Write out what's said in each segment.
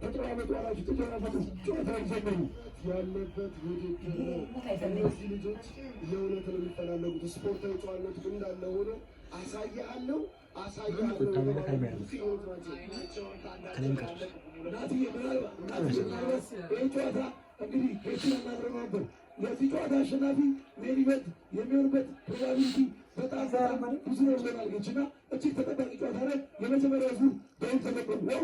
ተጨዋወቱ አላችሁ ተጨዋወቱ ጨዋታውን ጀመሩ ያለበት ውድድር ነው። እነዚህ ልጆች የእውነት ነው የሚፈላለጉት። ስፖርታዊ ጨዋነቱ እንዳለ ሆኖ አሳያለሁ ጨዋታ እንግዲህ ሄችን እናድረው ነበር። የዚህ ጨዋታ አሸናፊ ሜን ኢቨንት የሚሆንበት ፕሮባቢሊቲ በጣም ብዙ ነው ብለናልገች እና እጅግ ተጠባቂ ጨዋታ ላይ የመጀመሪያ ዙር በይም ተለቀሙ ነው።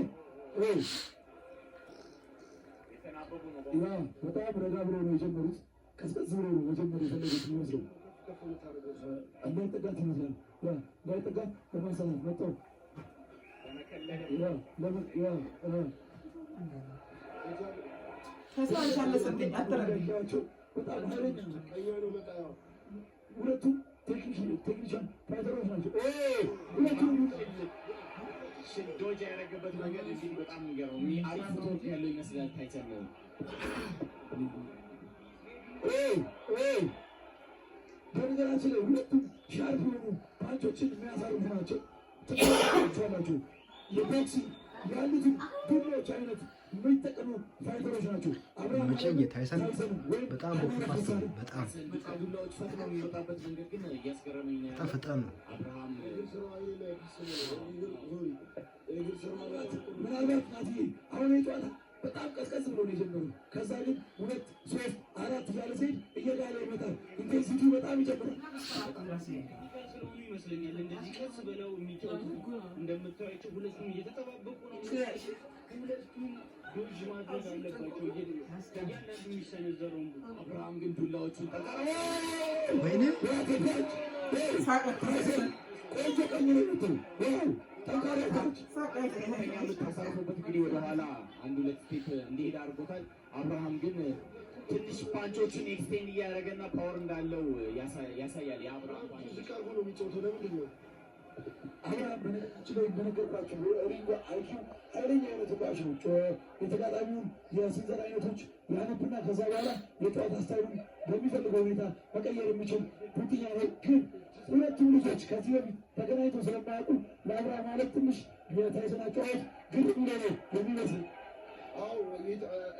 በጣም ረጋ ብሎ ነው የጀመሩት። ቀዝቀዝ ብሎ ነው መጀመር የፈለጉት የሚመስለው። እንዳይጠጋት ይመስላል። እንዳይጠጋት ለማሰራት መጣው ሁለቱም ቴክኒሻን ፋይተሮች ናቸው። ሁለቱም ዶጅ ያደረገበት መንገድ እንግዲህ በጣም የሚገርም አሪፍ ፎቶ ያለው ይመስላል። ታይተን በነገራችን ላይ ሁለቱም ሻርፕ የሆኑ ፓንቾችን የሚያሳርፉ ናቸው። ናቸው የቦክሲንግ ያሉትን ዱላዎች አይነት የሚጠቀሙ ፋይተሮች ናቸው። መቼም ታይሰን በጣም ቦክስ በጣም ፈጣን ነው። ምናልባት ናት አሁን የጨዋታ በጣም ቀዝቀዝ ብሎ ነው የጀመሩ። ከዛ ግን 2 3 4 እያለ ሲሄድ እየጋለ ይመጣል። ኢንቴንሲቲ በጣም ይጨምራል ይመስለኛል። እንደዚህ ቀስ ብለው የሚጫወቱ እንደምታዩቸው ሁለቱም እየተጠባበቁ ነው። ሁለቱም ዶጅ ማድረግ አለባቸው። እያንዳንዱ የሚሰነዘረው አብርሃም ግን ዱላዎቹን ወይኔ ቆንጆ ቀኝ ነው የምትሉ ታሳርፎበት እንግዲህ ወደኋላ 1-2 ስቴፕ እንዲሄድ አድርጎታል። አብርሃም ግን ትንሽ ፓንቾችን ኤክስቴንድ እያደረገና ፓወር እንዳለው ያሳያል። የአብርሃም ቀርቦ ነው የሚጫወተው። ለምንድን ነው አብርሃም በነገራችን ላይ እንደነገርኳቸው ሪንጎ አይኪው ኃይለኛ አይነት ተጫዋች ነው። የተጋጣሚውን የስንዘራ አይነቶች ያነብና ከዛ በኋላ የጨዋታ ስታይሉን በሚፈልገው ሁኔታ መቀየር የሚችል ፑቲኛ ነው። ግን ሁለቱም ልጆች ከዚህ በፊት ተገናኝተው ስለማያውቁ ለአብርሃም ማለት ትንሽ የታይሰን አጨዋወት ግን ነው የሚመስል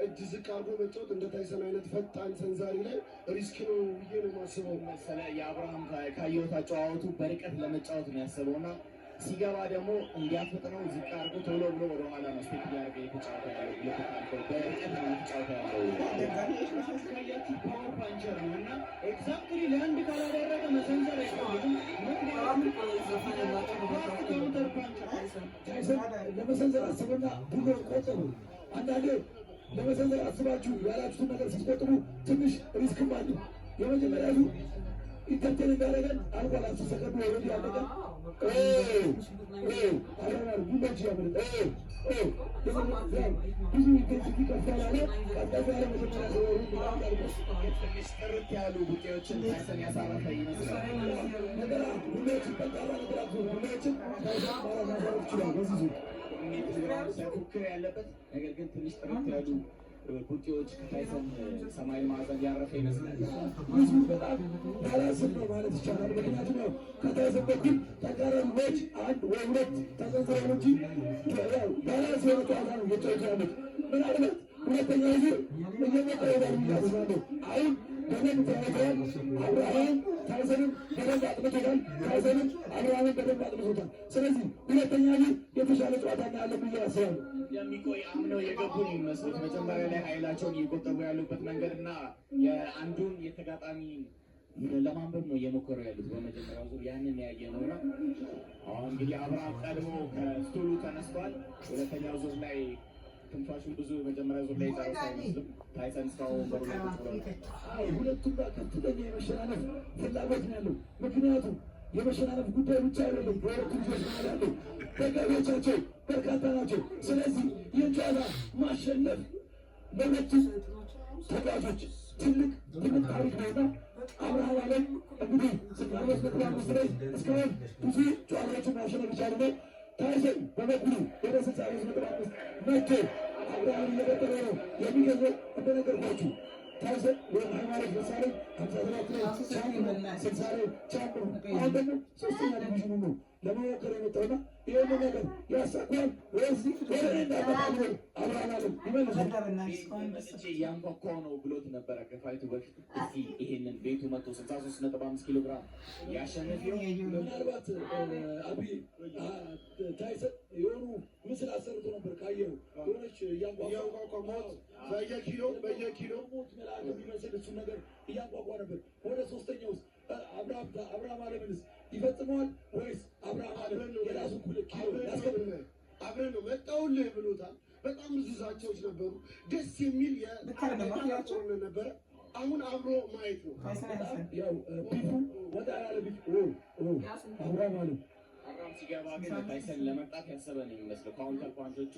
እጅ ዝቅ አድርጎ መጫወት እንደ ታይሰን አይነት ፈጣን ሰንዛሪ ላይ ሪስክ ነው ብዬ ነው የማስበው። መሰለህ የአብርሃም ካየሁት አጨዋወቱ በርቀት ለመጫወት ነው ያሰበውና ሲገባ ደግሞ እንዲያፈጥነው ዝቅ አድርጎ ቶሎ ብሎ ወደኋላ ነው ስቴፕ እያደረገ የተጫወተ ያለው። በርቀት ነው የተጫወተ ያለው። ፓወር ፓንቸር ነው እና ኤግዛክትሊ ለአንድ ካላደረገ መሰንዘር አይፈልግም። ታይሰን ለመሰንዘር አስበና ቡሎ ቆጠሩ። አንዳንዴ ለመሰንዘር አስባችሁ ያላችሁትን ነገር ስትቆጥሩ ትንሽ ሪስክም አለ። የመጀመሪያ ዙር ኢንተርቴን እንዳደረገን አልኳል። 10 ሰከንድ ወረድ ያለቀን ጉንዳች ያመለጠ ብዙ ኢንቴንሲቲ ከፍ ያላለ ቀጠፍ ያለ መጀመሪያ ትንሽ ጥርት ያሉ ጉዳዮችን ታይሰን ያሳረፈ ይመስላል። ነገራ ጉዳዮችን ጠንካራ ነገራት ጉዳዮችን ታይሰን ማራማዛር ይችላል። በዚህ ዙር ፉክክር ያለበት ነገር ግን ትንሽ ጥርት ያሉ ቡጢዎች ከታይሰን ሰማያዊ ማዕዘን ያረፈ ይመስላል። ብዙ በጣም ባላንስን ነው ማለት ይቻላል። ምክንያቱም ያው ከታይሰን በኩል ተቃራኒዎች 1 ወይ 2 ተሰንዝረው እንጂ ባላንስ የሆነ ጨዋታ ነው እየጫወቱ ያሉት። ምናልባት ሁለተኛ ዙር እየመጣ ይሄዳል ብዬ አስባለሁ። አሁን በደንብ ተያይተዋል። አብርሃም ታይሰንን በደንብ አጥምቶታል። ታይሰንን አብርሃምን በደንብ አጥምቶታል። ስለዚህ ሁለተኛ ዙር የተሻለ ጨዋታ እናያለን ብዬ አስባለሁ። የሚቆይ አምነው የገቡ ነው የሚመስሉት። መጀመሪያ ላይ ኃይላቸውን እየቆጠቡ ያሉበት መንገድ እና የአንዱን የተጋጣሚ ለማንበብ ነው እየሞከሩ ያሉት በመጀመሪያው ዙር ያንን ያየ ነው። አሁን እንግዲህ አብርሃም ቀድሞ ከስቱሉ ተነስቷል። ሁለተኛው ዙር ላይ ትንፋሹን ብዙ መጀመሪያ ዙር ላይ ጨረሰ አይመስልም። ታይሰን እስካሁን ወንበሩ ላይ ቁጭ ብሏል። ሁለቱም ጋር ከፍተኛ የመሸናነፍ ፍላጎት ነው ያለው። ምክንያቱም የመሸናነፍ ጉዳይ ብቻ አይደለም። በሁለቱ ልጆች መሀል ያለው ደጋፊዎቻቸው በርካታ ናቸው። ስለዚህ ይህን ጨዋታ ማሸነፍ ለሁለቱ ተጫዋቾች ትልቅ ታሪክ ነውና አብርሃም አለም እንግዲህ 65 ላይ እስካሁን ብዙ ጨዋታዎችን ማሸነፍ ይቻል ነው። ታይሰን በበኩሉ ወደ 65 መጥቶ አብርሃምን እየቀጠለ ነው የሚገዛው። እንደነገርኳችሁ ታይሰን ወይም ሃይማኖት መሳለኝ 57 ላይ 60 ላይ ቻምፒዮን አሁን ደግሞ 3ኛ ዲቪዥኑ ነው ለመሞከር የመጣውና ይህን ነገር ያሳኳል ወይስ ወደ እንዳመጣ አብርሃም አለም ይመልሳል። ያንኳኳ ነው ብሎት ነበረ ከፋይቱ በፊት። እስኪ ይሄንን ቤቱ መጥቶ 63.5 ኪሎ ግራም ያሸነፈ ምናልባት አብይ ታይሰን የሆኑ ምስል አሰርቶ ነበር ካየው የሆነች እያንኳኳ ሞት በየኪሎ ሞት መልአክ የሚመስል እሱ ነገር እያንኳኳ ነበር። ወደ ሶስተኛው ውስጥ አብርሃም አለምንስ ይፈጽመዋል ወይስ አብርሃም አለም የራሱ ኪሎ ያስከብራል? አብረን ነው መጣውልህ ብሎታል። በጣም ብዙ ዛቻዎች ነበሩ። ደስ የሚል የአጫጭር ነበረ። አሁን አብሮ ማየት ነው። ያው ቢፉ ወደ አያለ ቢፉ አብርሃም አለም ሲገባ ግን ታይሰን ለመምጣት ያሰበ ነው የሚመስለው። ካውንተር ፓንቾቹ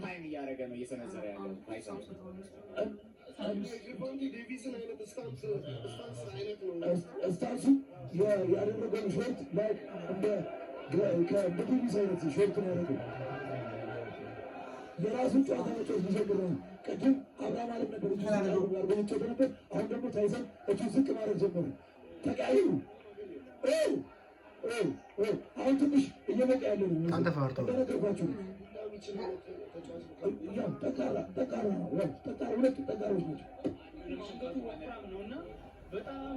ታይም እያደረገ ነው እየሰነዘረ ያለው ታይሰን። ዴቪስን አይነት ስታንስ አይነት ነው ስታንሱ ያደረገው ሾርት ላይ እንደ ከዴቪስ አይነት ሾርት ነው ያደረገው። የራሱን ጨዋታ መጫወት ሊጀምር ነው። ቅድም አብርሃም አለም ነበር በሚጫወት ነበር። አሁን ደግሞ ታይሰን እጁን ዝቅ ማድረግ ጀመረ። ተቀያዩ አሁን ትንሽ እየመጣ ያለ ነው። እንደነገርኳችሁ ጠንካራ ሁለቱ ጠንካሮች ናቸው። እና በጣም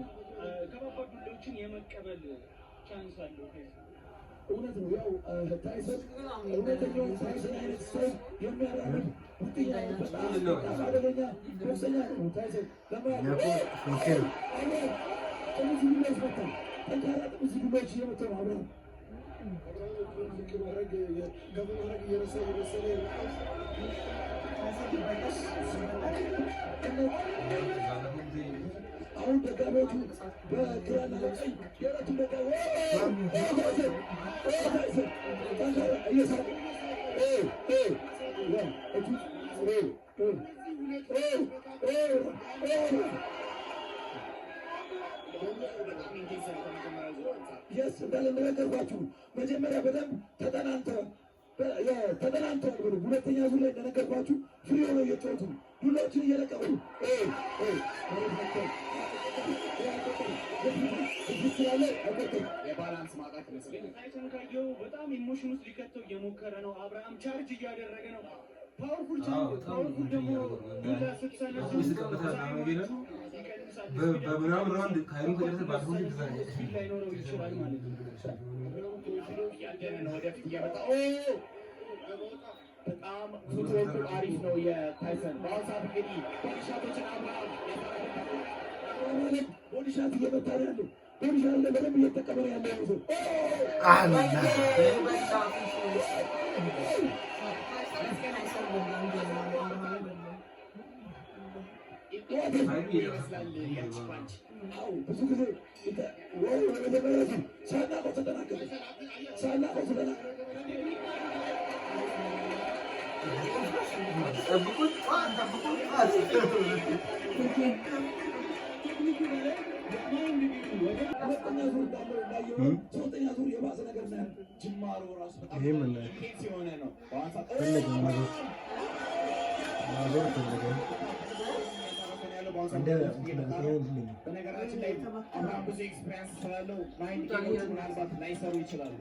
ከባባድ ዱላዎችን የመቀበል ቻንስ አለው። እውነት ነው። ያው ታይሰን እውነተኛውን ታይሰን አይነት ሰው የሚያራምድ ውጥኛ በጣም አደገኛ ቦክሰኛ ነው። ታይሰን ጥምዝ ዱላ ይመታል። ጠንካራ ጥምዝ ዱላዎች እየመታ ነው። አብረን እየረሳ እየመሰለ አሁን ደጋፊዎቹ በግራና በቀኝ የሁለቱ የስ እንዳለነገርኳችሁ መጀመሪያ በደንብ ተጠናንተዋል ብሎ ሁለተኛ ዙር ላይ እንደነገርኳችሁ ፍሪ ሆነው እየጫወቱ ዱላዎችን እየለቀቁ የባላንስ ማጣት ይመስለኛል። ታይሰን ካየው በጣም ኢሞሽን ውስጥ ሊከተው እየሞከረ ነው። አብርሃም ቻርጅ እያደረገ ነው። ፓወርፉል ደግሞ ዱላ ስትሰነዝር በምናምን ራውንድ ካይሩ ከደረሰ ባትሆን ላይኖረው ይችላል ማለት ነው። እያደነ ነው ወደፊት እያመጣ በጣም ፉትወርኩ አሪፍ ነው የታይሰን። በአሁኑ ሰዓት እንግዲህ ቦዲሻቶችን አብርሃም ቦዲሻት እየመታ ነው ያለው። ቦዲሻት ላይ በደንብ እየተጠቀመ ነው ያለው። ብዙ ጊዜ ሳናውቀው ተጠናቀቀ። ሶስተኛ ዙር የባሰ ነገር ነው። ጅማሮ ራሱ በጣም ሲሆነ ነው። በነገራችን ላይ አብርሃም ብዙ ኤክስፔሪንስ ስላለው ማይንድ ጌሞች ምናልባት ላይሰሩ ይችላሉ።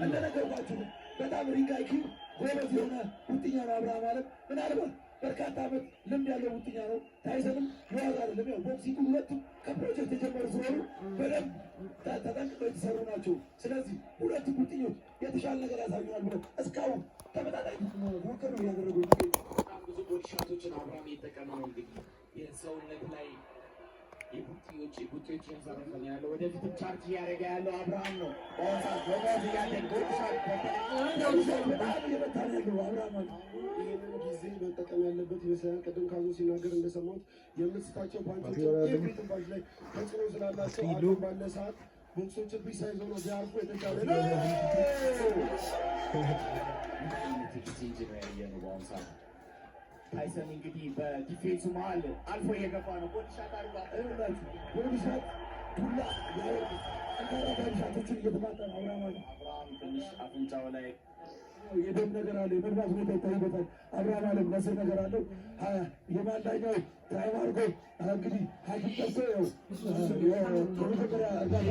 እንደነገርኳችሁ በጣም ሪንጋይኪ ጎበዝ የሆነ ውጥኛ ነው አብርሃም አለም። ምናልባት በርካታ ዓመት ልምድ ያለው ውጥኛ ነው። ታይሰንም የዋዛ አይደለም። ያው ቦክሲንግ ሁለቱም ከፕሮጀክት የጀመሩ ስለሆኑ በደንብ ተጠንቅቀው የተሰሩ ናቸው። ስለዚህ ሁለቱ ውጥኞች የተሻለ ነገር ያሳዩናል ብለው እስካሁን ተመጣጣኝ ሞከር ነው እያደረጉ ብዙ ቦዲሻቶችን አብርሃም እየተጠቀመ ነው። እንግዲህ የሰውነት ላይ የቡጢዎች ያሳረፈን ያለው ወደፊትም ቻርጅ እያደረገ ያለው አብርሃም ነው። በአሁኑ ሰዓት በሞት እያለን ቦዲሻት በጣም እየመታ ነው ያለው አብርሃም ነው። ይህንን ጊዜ መጠቀም ያለበት ይመስላል። ቅድም ካዞ ሲናገር እንደሰማሁት የምትስታቸው ፓንቾች ኤቭሪ ትንፋሽ ላይ ተጽዕኖ ስላላቸው አሁን ባለ ሰዓት ቦክሶችን ብቻ ሳይዘው ነው ቢያርፉ የተሻለ ነው። በአሁኑ ሰዓት ታይሰን እንግዲህ በዲፌንሱ መሀል አልፎ እየገባ ነው። ቦዲሻት አድርጓል። ቦዲሻት ዱላ ጠንካራ ቦዲሻቶችን እየተማጠ ነው አብርሃም ትንሽ አፍንጫው ላይ የደም ነገር አለ፣ የመድማት ሁኔታ ይታይበታል። አብርሃም አለም ነስር ነገር አለው። የማዳኛው ታይም አድርጎ እንግዲህ ሐኪም ጠርቶ የመጀመሪያ እርዳታ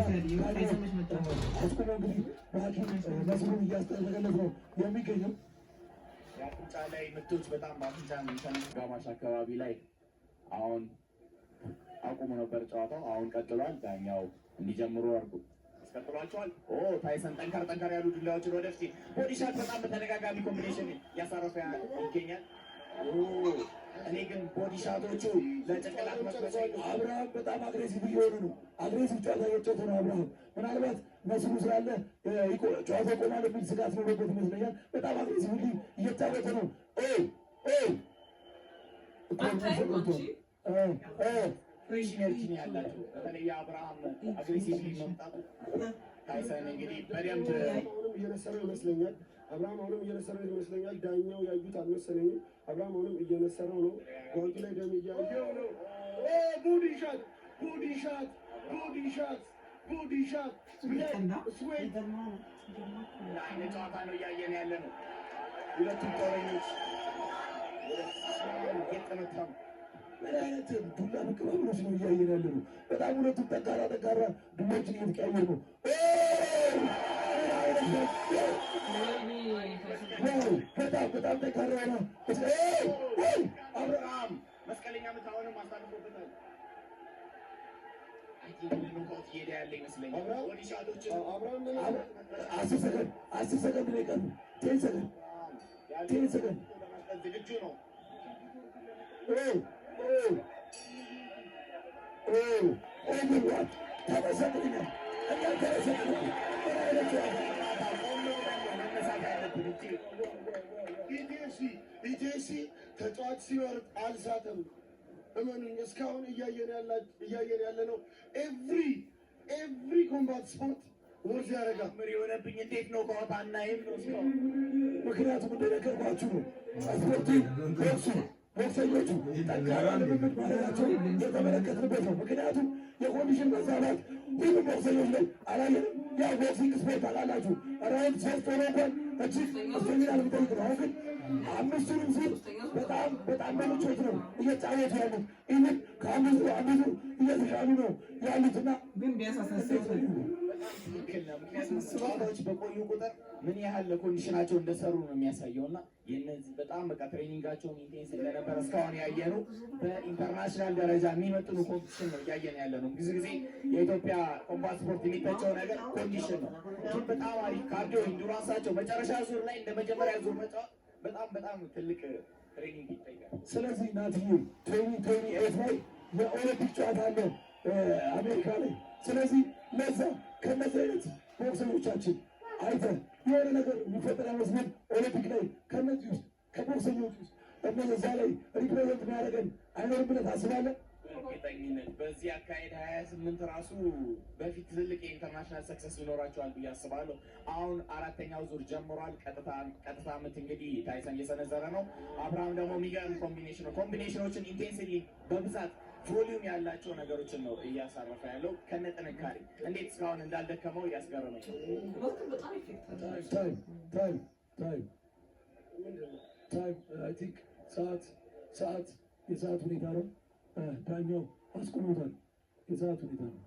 አስቁሞ እንግዲህ በሐኪም ነስሩን እያስጠነቀለት ነው የሚገኘው። የአፍንጫ ላይ ምቶች በጣም በአፍንጫ ጋማሽ አካባቢ ላይ አሁን አቁሙ ነበር ጨዋታው። አሁን ቀጥሏል። ዳኛው እንዲጀምሩ አድርጉ አስቀጥሏቸዋል። ታይሰን ጠንከር ያሉ ዱላዎችን ወደፊት ቦዲሻት በጣም በተደጋጋሚ ኮምቢኔሽን እያሳረፈ ይገኛል። እኔ ግን ቦዲሻቶቹ ለጭንቅላት መስመሰ አብርሃም በጣም አግሬሲቭ እየሆኑ ነው። አግሬሲቭ ጨዋታ እየጫወተ ነው አብርሃም። ምናልባት ነስሩ ስላለ ጨዋታ ቆማል የሚል ስጋት ኖሮበት ይመስለኛል። በጣም አግሬሲቭ እየጫወተ ነው። ፍሬሽ ኢነርጂ ያላቸው በተለይ የአብርሃም አግሬሲቭ መምጣቱ ታይሰን እንግዲህ በደንብ እየነሰረው ይመስለኛል። አብርሃም አሁንም እየነሰረው ይመስለኛል። ዳኛው ያዩት አልመሰለኝም። አብርሃም አሁንም እየነሰረው ነው። ጓንቱ ላይ ደም እያየው ነው። ቦዲ ሻት አይነት ጨዋታ ነው እያየን ያለ ነው። ሁለቱም ጦረኞች እየተመታሙ ምን አይነት ዱላ መቀባበሎች ነው እያየን ያለ ነው። በጣም ሁለቱም ጠንካራ ዱላዎችን እየተቀያየሩ ነው። በጣም ጠንካራ ነው። አብርሃም መስቀለኛ ምት አሁንም አሳልፎበታል። እየሄደ ያለ ይመስለኛል። አስር ሰከንድ ነው የቀረው። ቴን ሰከንድ ዝግጁ ነው። ተመሰግኛል ኢቴሲ ተጫዋች ሲወርድ አልሳተም። እመኑኝ እስካሁን እያየን ያለ ነው። ኤቭሪ ኮምባት ስፖርት ወርዝ ያደርጋል። ምር የሆነብኝ እንዴት ነው ከዋታና ይም ነው እስካሁን። ምክንያቱም እንደነገርኳችሁ ነው ስፖርቱ ቦክሰኞቹ ጠንካራ ልምምድ ማድረጋቸው የተመለከትንበት ነው። ምክንያቱም የኮንዲሽን መዛባት ሁሉም ቦክሰኞች ላይ አላየንም። ያው ቦክሲንግ ስፖርት አላላችሁ ራውንድ ሶስት ሆኖ እንኳን እጅግ ስቴሚናል የሚጠይቅ ነው። አሁን ግን አምስቱንም ዙር በጣም በምቾት ነው እየጫወቱ ያሉት። ይህን ከአንዱ እየተሻሉ ነው ያሉትና ግን ትክክል ነው። ምክንያቱም ጨዋታዎች በቆዩ ቁጥር ምን ያህል ለኮንዲሽናቸው እንደሰሩ ነው የሚያሳየው እና የነዚህ በጣም በቃ ትሬኒንጋቸውን ኢንቴንስ እንደነበረ እስካሁን ያየነው በኢንተርናሽናል ደረጃ የሚመጥኑ ኮምፒቲሽን ነው እያየን ያለ ነው። ብዙ ጊዜ የኢትዮጵያ ኮምባት ስፖርት የሚተቸው ነገር ኮንዲሽን ነው። ግን በጣም አሪፍ ካርዲዮ ኢንዱራንሳቸው መጨረሻ ዙር ላይ እንደ መጀመሪያ ዙር መጫወት በጣም ትልቅ ትሬኒንግ ይጠይቃል። ስለዚህ ናትዬ 2028 ላይ የኦሎምፒክ ጨዋታ አለ አሜሪካ ላይ። ስለዚህ ለዛ ከነዚህ አይነት ቦክሰኞቻችን አይተህ የሆነ ነገር የሚፈጠር አይመስልም። ኦሎምፒክ ላይ ከነዚህ ውስጥ ከቦክሰኞች ውስጥ እነዛ ላይ ሪፕሬዘንት የሚያደርገን አይኖርም ብለህ ታስባለህ? በእርግጠኝነት በዚህ አካሄድ 28 ራሱ በፊት ትልቅ የኢንተርናሽናል ሰክሰስ ይኖራቸዋል ብዬ አስባለሁ። አሁን አራተኛው ዙር ጀምሯል። ቀጥታ ምት እንግዲህ ታይሰን እየሰነዘረ ነው። አብርሃም ደግሞ የሚገርም ኮምቢኔሽኖችን ኢንቴንሲቲ በብዛት ቮሊዩም ያላቸው ነገሮችን ነው እያሳረፈ ያለው ከነ ጥንካሬ። እንዴት እስካሁን እንዳልደከመው እያስገረመኝ ነው። የሰዓት ሁኔታ ነው። ዳኛው አስቆሞታል። የሰዓት ሁኔታ ነው።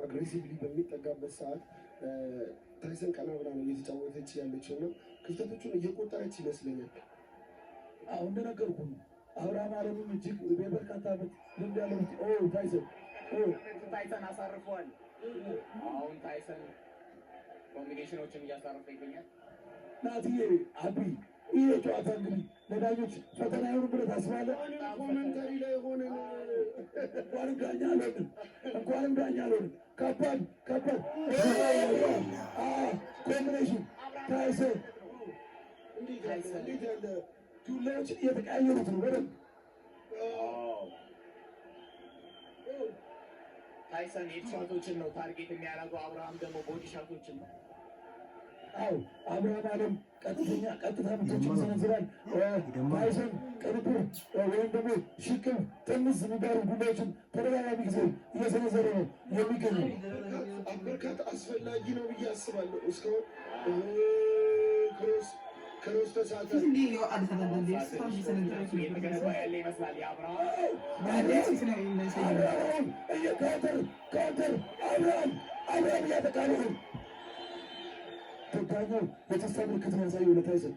አግሬሲቭሊ በሚጠጋበት ሰዓት ታይሰን ቀና ብላ ነው እየተጫወተች ያለችው እና ክፍተቶቹን እየቆጠረች ይመስለኛል። አሁን እንደነገርኩህ ነው። አብርሃም አለምም እጅግ በበርካታ ዓመት ልምድ ያለው ታይሰን አሳርፈዋል። አሁን ታይሰን ኮምቢኔሽኖችን እያሳረፈ ይገኛል። ናትዬ አቢ ይህ ጨዋታ እንግዲህ ለዳኞች ፈተና ይሆኑ ብለህ ታስባለህ? ኮመንተሪ ላይ ሆነን እንኳንም ዳኛ አልሆንም። ከባድ ኮምቢኔሽን ታይሰን እንዴት ያለ ዱላዎችን እየተቀያየሩት ነው በደንብ ታይሰን ሄድ ሻቶችን ነው ታርጌት የሚያደርገው። አብርሃም ደግሞ ቦዲ ሻቶችን ነው። አዎ አብርሃም አለም ቀጥታ ምቶችን ይሰነዝራል። ታይሰን ቅንብር ወይም ደግሞ ሽቅብ ጥምዝ የሚባሉ ጉዳዮችን ተደጋጋሚ ጊዜ እየሰነዘረ ነው የሚገኘው። አበርካት አስፈላጊ ነው ብዬ አስባለሁ። እስካሁን ክሮስ ተሳተፍ አብርሃም እያጠቃለ ነው። ዳኛው የተስፋ ምልክት ያሳየው ለታይሰን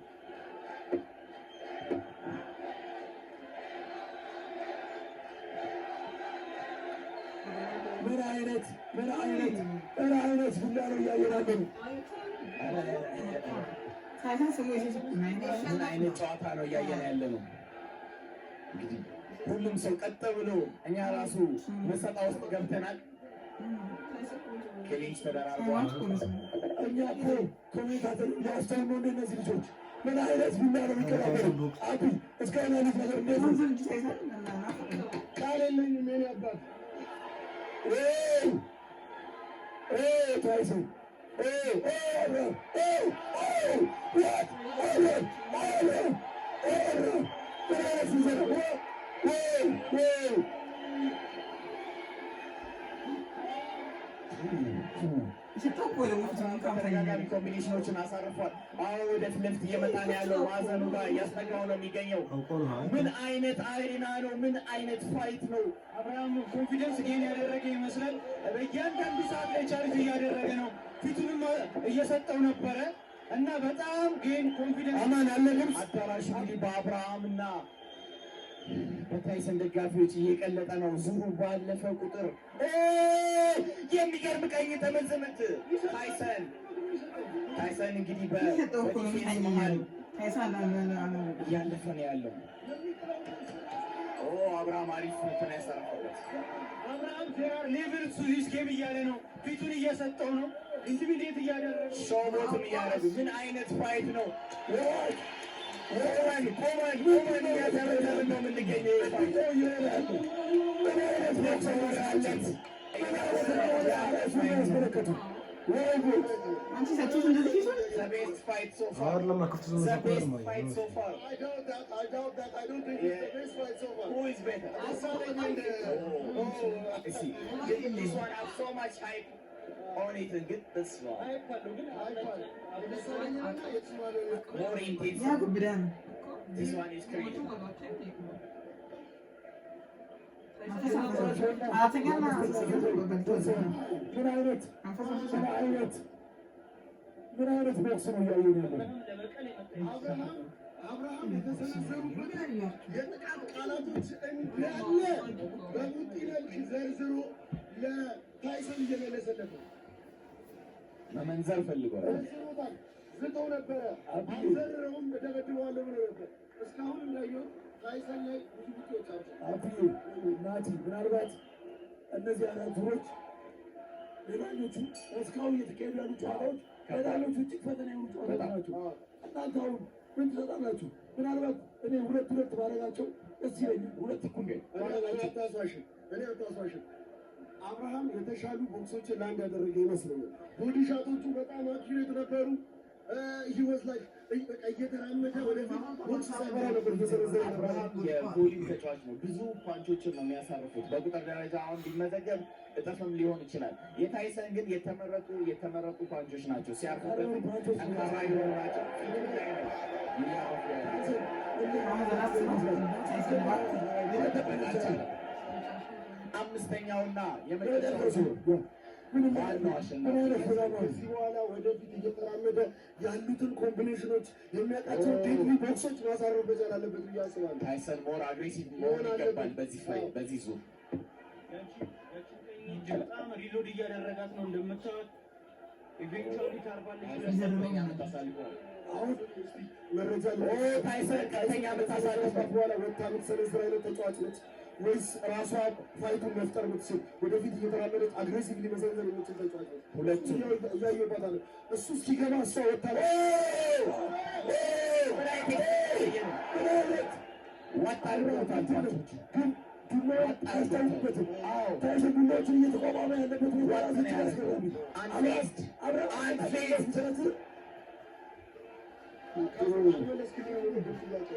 ምን አይነት ዱላ ነው እያየናለ ነው። ምን አይነት ጨዋታ ነው እያየን ያለ ነው። እንግዲህ ሁሉም ሰው ቀጥ ብሎ እኛ ራሱ መሰጣ ውስጥ ገብተናል። ክሊንች ተደራርበዋል። እኛ እኮ ኮሜንታተር ያስተውሉ እንደነዚህ ልጆች ምን አይነት ዱላ ነው የሚቀባበሉ። አቢ እስካሁን ያሉት ነገር እንዴት ነው? ቃል የለኝም የኔ አባት ታይሰን ኮምቢኔሽኖችን አሳርፏል። አሁን ወደፊት ለፊት እየመጣ ነው ያለው። ማዕዘኑ ጋር እያስጠጋው ነው የሚገኘው። ምን አይነት አሬና ነው? ምን አይነት ፋይት ነው? አብርሃም ኮንፊደንስ ጌን ያደረገ ይመስላል። በእያንዳንዱ ሰዓት ላይ ቻርጅ እያደረገ ነው። ፊቱንም እየሰጠው ነበረ እና በጣም ጌን ኮንፊደንስ አማን አለግም አዳራሹ እንግዲህ በአብርሃም እና በታይሰን ደጋፊዎች እየቀለጠ ነው። ዙሩ ባለፈ ቁጥር የሚገርም ቀኝ ተመዘመት ታይሰን እንግዲህ በዲፌንስ መሃል እያለፈ ነው ያለው። አብርሃም አሪፍ እንትን ያሰራበት አብርሃም ፌራር ሌቭል ሱዚስ ጌም እያለ ነው። ፊቱን እየሰጠው ነው። ኢንቲሚዴት እያደረገ ሾሞትም እያደረጉ ምን አይነት ፋይት ነው? ኮመን እያደረገ ነው የምንገኘው። on it and get this one. More intense. This one is crazy. ምን አይነት ቦክስ ነው እያየን ያለው? አብርሃም የተሰነዘሩበት የጥቃት ቃላቶች እንዳለ በቡጢ መልክ ዘርዝሮ ለታይሰን እየመለሰለት ነው። መመንዘር ፈልጓል። ዘርዝሮታል። ዝተው ነበረ። አልዘርረውም እደበድበዋለሁ ብሎ ነበር። እስካሁን እንዳየው ታይሰን ላይ ብዙ ቡጢዎች አሉ። ናቲ ምናልባት እነዚህ አይነት ዙሮች ሌላኞቹ እስካሁን እየተካሄዱ ያሉ ጨዋታዎች ከሌሎቹ እጅግ ፈተና የሆኑ ጨዋታዎች ናቸው። እናንተ አሁን ምን ትሰጣላችሁ? ምናልባት እኔ ሁለት ባረጋቸው ደስ ይለኛል። ሁለት እኩል እኔ አታስዋሽም። አብርሃም የተሻሉ ቦክሶችን ለአንድ ያደረገ ይመስለኛል። ቦዲ ሻቶቹ በጣም አኪሬት ነበሩ። ህይወት ላይ እየተራመደ ወደፊት ቦክስ ሳይበራ ነበር እየሰነዘረ ነበር። የቮሊም ተጫዋች ነው። ብዙ ፓንቾችን ነው የሚያሳርፉት። በቁጥር ደረጃ አሁን ቢመዘገብ እጥፍም ሊሆን ይችላል። የታይሰን ግን የተመረጡ ፓንቾች ናቸው። ሲያርፉበት ጠንካራ የሆኑ ናቸው። አምስተኛውና የመጨረሻው ዋናው አሸናፊ ከዚህ በኋላ ወደፊት እየተራመደ ያሉትን ኮምቢኔሽኖች የሚያውቃቸው ዴድሊ ቦክሶች ማሳረፍ መቻል አለበት ብዬ አስባለሁ። ታይሰን ሞር አግሬሲቭ መሆን ይገባል። በዚህ ዙር በጣም ሪሎድ እያደረጋት ነው እንደምታዩት። ኢቬንቹዋሊ ታርባለች። አሁን መረጃ ታይሰን ቀጥተኛ የምታሳልፍበት በኋላ ወጣ የምትሰነዝር አይነት ተጫዋች ነች ወይስ ራሷ ፋይቱን መፍጠር የምትችል ወደፊት እየተራመደች አግሬሲቭሊ መሰንዘር የምትችል ተጫዋች ነች? ሁለቱም እያየባታል። እሱ እስኪገባ እሷ ወጣ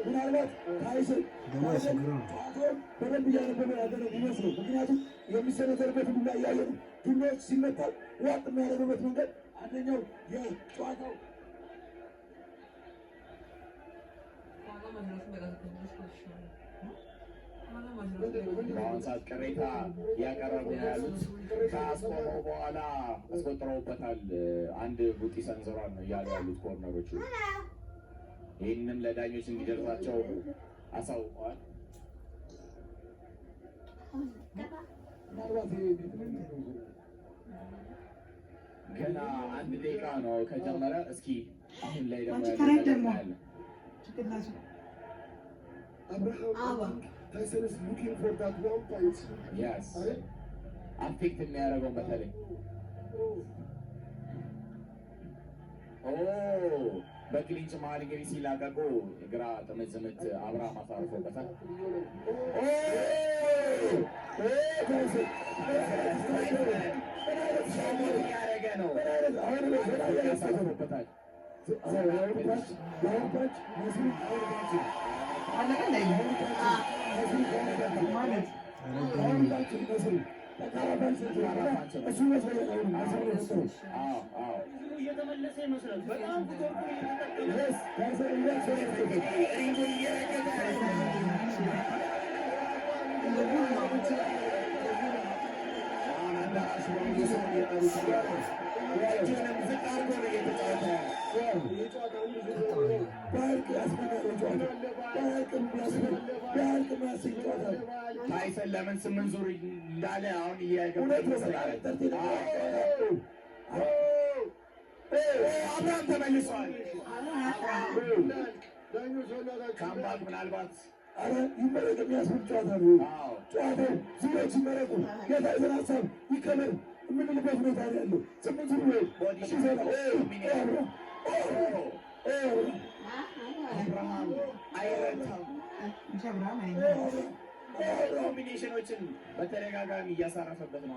ምናልባት ታይስን በደንብ እያነበበ ያለ ይመስለው። ምክንያቱም የሚሰነዘርበት ዱላ እያየን ዱላዎች ሲመታ ዋጥ የሚያደርግበት መንገድ አንደኛው የጨዋታው በአሁን ሰዓት ቅሬታ እያቀረቡ ነው ያሉት። ከአስቆመው በኋላ አስቆጥረውበታል። አንድ ቡጢ ሰንዝሯል ነው እያሉ ያሉት ኮርነሮቹ። ይህንም ለዳኞች እንዲደርሳቸው አሳውቀዋል። ገና አንድ ደቂቃ ነው ከጀመረ። እስኪ አሁን ላይ ደግሞ አፌክት የሚያደርገው በተለይ በክሊንች መሀል እንግዲህ ሲላቀቁ ግራ ጥምዝ ምት አብርሃም አሳርፎበታል። ያደረገ ነው ያሳርፎበታል። እየተመለሰ ይመስላል። በጣም ታይሰን ለምን 8 ዙር እንዳለ አሁን እያገባ ይመስላል። አብርሃም ተመልሷል። ካምባክ ምናልባት ይመረቅ የሚያስብል ጨዋታ ነው። ጨዋታው ዙሮች ይመረቁ፣ የታይሰን ሀሳብ ይከበር የምንልበት ሁኔታ ያለው 8 ዙር አብርሃም አይረታም። ኮምቢኔሽኖችን በተደጋጋሚ እያሳረፈበት ነው።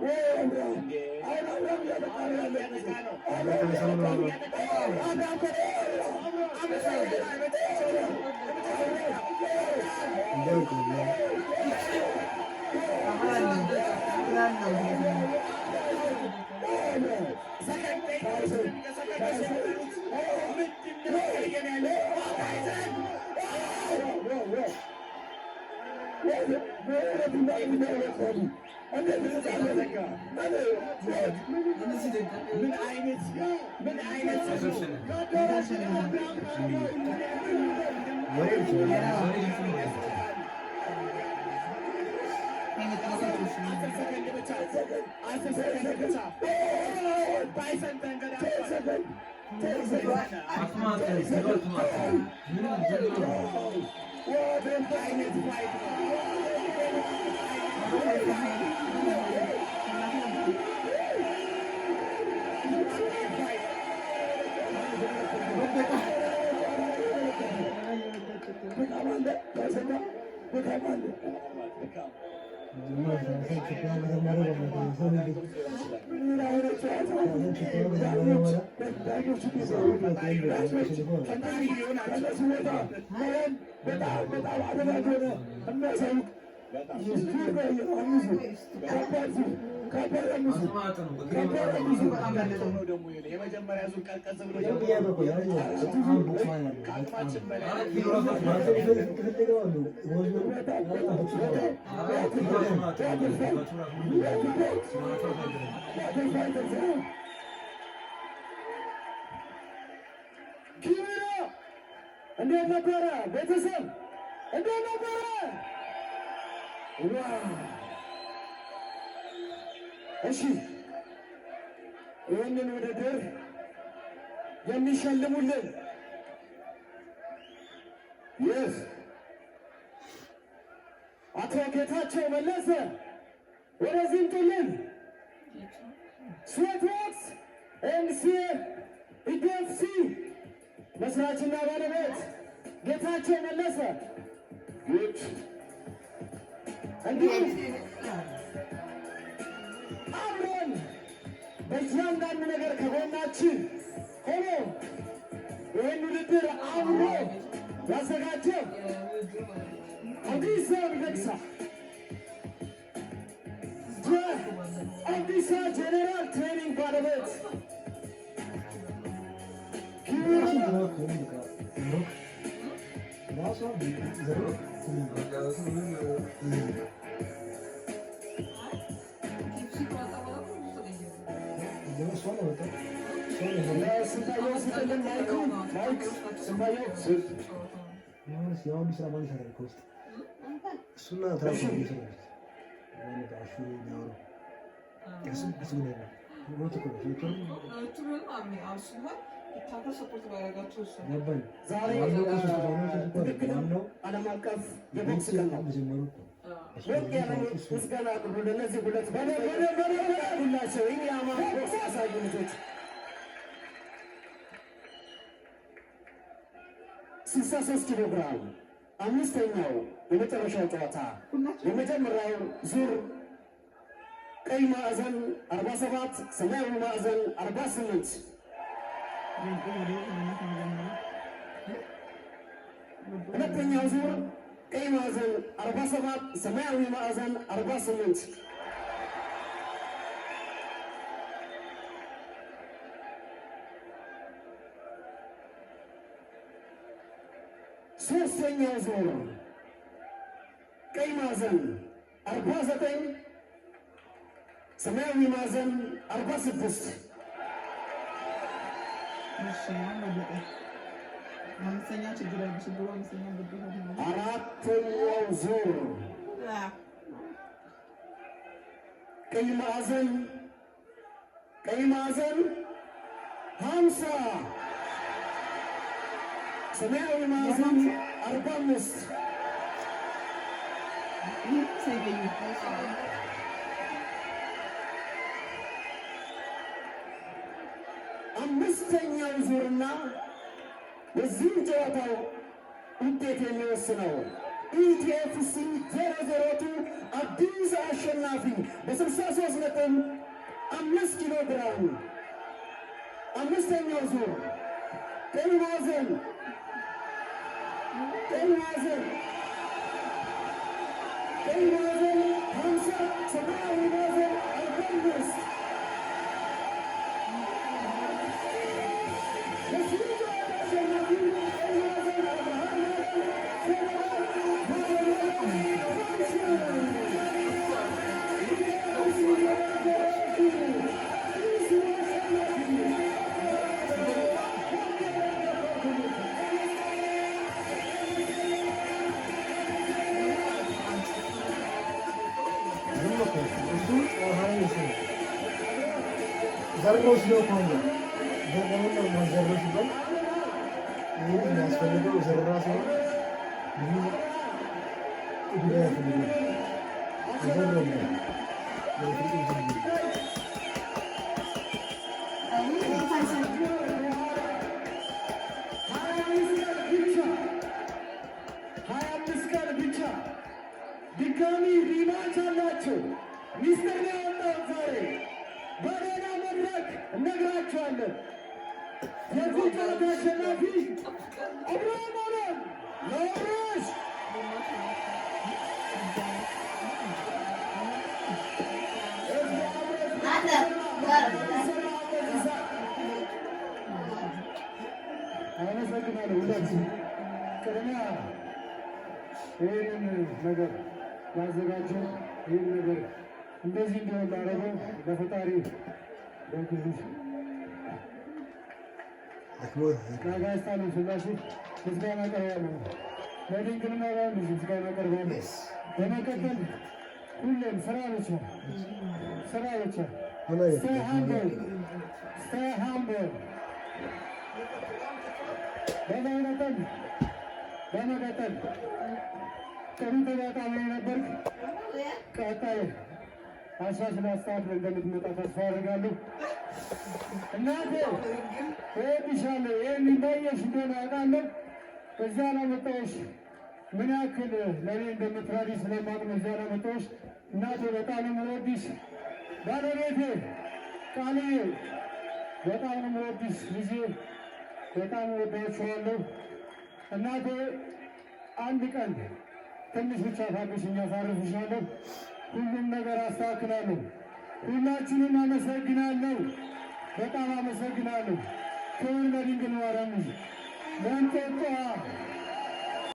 ምን አይነት የመጀመሪያ ዙር ቀዝቀዝ ብሎ ከአቅማችን በላይ እንዴት ነበረ ቤተሰብ? እንዴት ነበረ? እሺ ይህንን ውድድር የሚሸልሙልን ይህ አቶ ጌታቸው መለሰ ወደዚህ ይምጡልን። ስዌትወርክስ ኤምሲ ኢዲኤፍሲ መስራችና ባለቤት ጌታቸው መለሰ እንዲሁም አብሮን በእያንዳንዱ ነገር ከጎናችን ሆኖ ይህን ውድድር ውድድር አብሮ ያዘጋጀው አዲስ አበባ አዲስ ጀነራል ትሬኒንግ ባለቤት ዛሬ ዓለም አቀፍ የቦክስ ቀን ነው። ሞቅ ያለ ምስጋና አቅርቡ ለእነዚህ ሁለት ሁላቸው የአማራ ቦክስ ያሳዩ ልጆች። 63 ኪሎ ግራም አምስተኛው የመጨረሻው ጨዋታ የመጀመሪያው ዙር ቀይ ማዕዘን 47 ሰማያዊ ማዕዘን 48 ሁለተኛው ዙር ቀይ ማዕዘን 47 ሰማያዊ ማዕዘን 48 ሶስተኛው ዙር ቀይ ማዕዘን 49 ሰማያዊ ማዕዘን 46 አራተኛው ዙር ቀይ ማዕዘን 50 ሰማያዊ ማዕዘን 45 አምስተኛው ዙርና የዚህ ጨዋታው ውጤት የሚወስነው ኢቲኤፍሲ 002 አዲስ አሸናፊ በ63.5 ኪሎ ግራም አምስተኛው ዙር ቀይ ማዕዘን 50 ሰማያዊ ማዕዘን 45 ዘርሮች ነው ቆንጆ ዘርሮች ነው ማዘሮች ነው ይሄ የሚያስፈልገው ዘርራ ሲሆን ብዙ ጉዳይ ያፈልጋል ዘርሮ ነው ድጋሚ ሪማች አላቸው። ሚስተር ነው ያወጣው ዛሬ በሌላ መድረክ እነግራቸዋለን። የዚህ ጨዋታ አሸናፊ አብርሃም አለም ለወራሽ አመሰግናለሁ። ሁላችሁ ቅድሚያ ይህንን ነገር ያዘጋጀው ይህን ነገር እንደዚህ እንዲሆን ላደረገው ለፈጣሪ በክዙ ለጋስታኑ ስላሴ ምስጋና አቀርባለሁ። ለድንግል ማርያም ምስጋና አቀርባለሁ። በመቀጠል ሁሌም ስራ ብቻ stay humble በመቀጠል ጥሩ ተጋጣሚ ነበርክ። ቀጣይ አሻሽላ አስተካክለህ እንደምትመጣ ተስፋ አደርጋለሁ። እናቴ እወድሻለሁ። ይህን እንዳየሽ እንደሆነ አውቃለሁ። እዚያ ላመጣሁሽ ምን ያክል ለእኔ እንደምትራዲ ስለማቅ ነው እዚያ ላመጣሁሽ። እናቴ በጣም ነው የምወድሽ። ባለቤቴ ቃልዬ በጣም ነው የምወድሽ ልጄ። በጣም ወዳችኋለሁ። እናቴ አንድ ቀን ትንሽ ብቻ ታግሽኝ፣ አሳርፍሻለሁ። ሁሉም ነገር አስተካክላለሁ። ሁላችሁንም አመሰግናለሁ። በጣም አመሰግናለሁ። ክብር ለድንግል ማርያም። ለእንጦጦ